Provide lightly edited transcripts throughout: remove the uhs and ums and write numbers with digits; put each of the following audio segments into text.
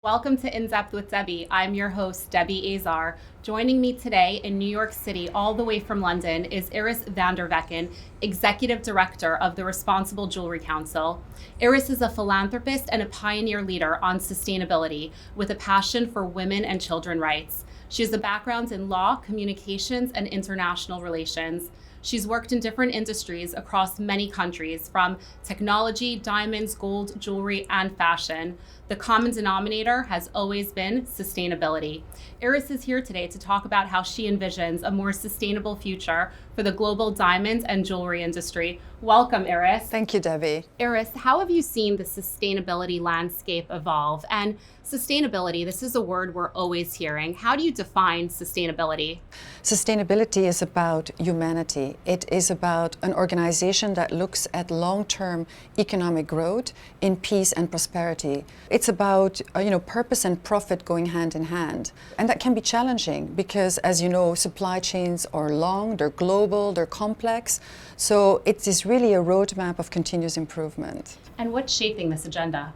Welcome to In Depth with Debbie. I'm your host, Debbie Azar. Joining me today in New York City, all the way from London, is Iris van der Veken, Executive Director of the Responsible Jewellery Council. Iris is a philanthropist and a pioneer leader on sustainability with a passion for women and children rights. She has a background in law, communications, and international relations. She's worked in different industries across many countries, from technology, diamonds, gold, jewelry, and fashion. The common denominator has always been sustainability. Iris is here today to talk about how she envisions a more sustainable future for the global diamonds and jewelry industry. Welcome, Iris. Thank you, Debbie. Iris, how have you seen the sustainability landscape evolve? And sustainability, this is a word we're always hearing. How do you define sustainability? Sustainability is about humanity. It is about an organization that looks at long-term economic growth in peace and prosperity. It's about purpose and profit going hand in hand. And that can be challenging because, as you know, supply chains are long, they're global, they're complex. So it is really a roadmap of continuous improvement. And what's shaping this agenda?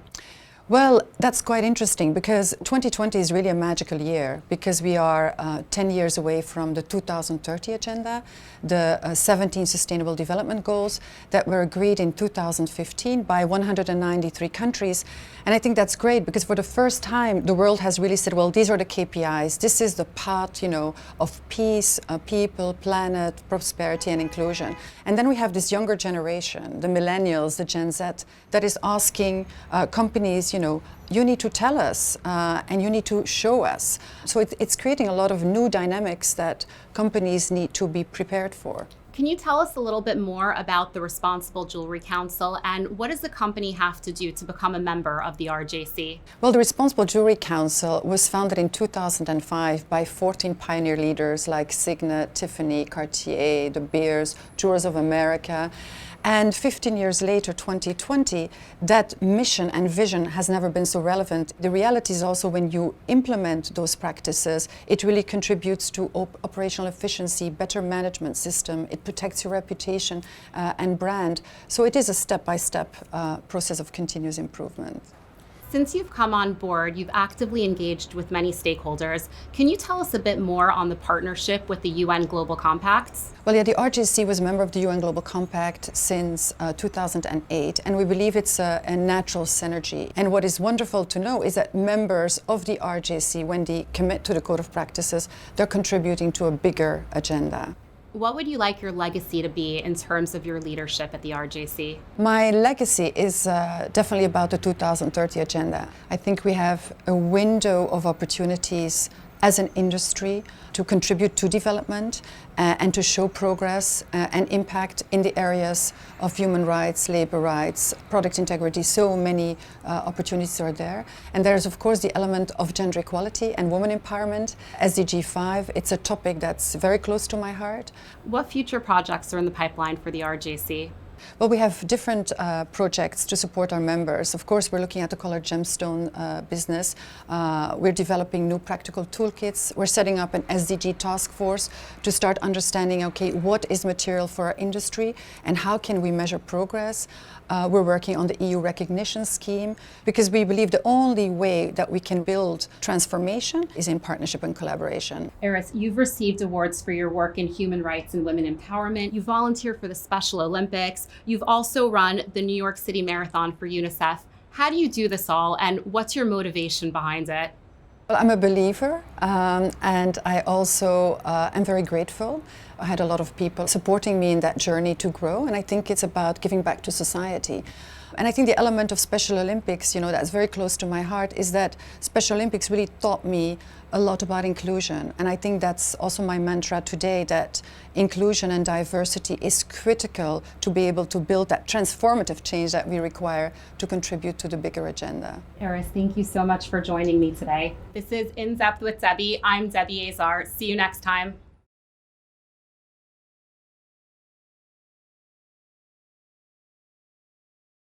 Well, that's quite interesting because 2020 is really a magical year because we are 10 years away from the 2030 agenda, the 17 Sustainable Development Goals that were agreed in 2015 by 193 countries. And I think that's great because for the first time, the world has really said, well, these are the KPIs. This is the path, of peace, people, planet, prosperity, and inclusion. And then we have this younger generation, the millennials, the Gen Z, that is asking companies, you need to tell us and you need to show us. So it's creating a lot of new dynamics that companies need to be prepared for. Can you tell us a little bit more about the Responsible Jewellery Council and what does the company have to do to become a member of the RJC? Well, the Responsible Jewellery Council was founded in 2005 by 14 pioneer leaders like Signet, Tiffany, Cartier, De Beers, Jewelers of America. And 15 years later, 2020, that mission and vision has never been so relevant. The reality is also when you implement those practices, it really contributes to operational efficiency, better management system. It protects your reputation and brand. So it is a step-by-step process of continuous improvement. Since you've come on board, you've actively engaged with many stakeholders. Can you tell us a bit more on the partnership with the UN Global Compacts? Well, the RGC was a member of the UN Global Compact since 2008, and we believe it's a natural synergy. And what is wonderful to know is that members of the RGC, when they commit to the Code of Practices, they're contributing to a bigger agenda. What would you like your legacy to be in terms of your leadership at the RJC? My legacy is definitely about the 2030 agenda. I think we have a window of opportunities as an industry to contribute to development and to show progress and impact in the areas of human rights, labor rights, product integrity. So many opportunities are there. And there's, of course, the element of gender equality and women empowerment. SDG 5, it's a topic that's very close to my heart. What future projects are in the pipeline for the RJC? Well, we have different projects to support our members. Of course, we're looking at the colored gemstone business. We're developing new practical toolkits. We're setting up an SDG task force to start understanding, okay, what is material for our industry and how can we measure progress. We're working on the EU recognition scheme because we believe the only way that we can build transformation is in partnership and collaboration. Iris, you've received awards for your work in human rights and women empowerment. You volunteer for the Special Olympics. You've also run the New York City Marathon for UNICEF. How do you do this all, and what's your motivation behind it? Well, I'm a believer, and I also am very grateful. I had a lot of people supporting me in that journey to grow, and I think it's about giving back to society. And I think the element of Special Olympics, that's very close to my heart, is that Special Olympics really taught me a lot about inclusion. And I think that's also my mantra today, that inclusion and diversity is critical to be able to build that transformative change that we require to contribute to the bigger agenda. Iris, thank you so much for joining me today. This is In Depth with Debbie. I'm Debbie Azar. See you next time.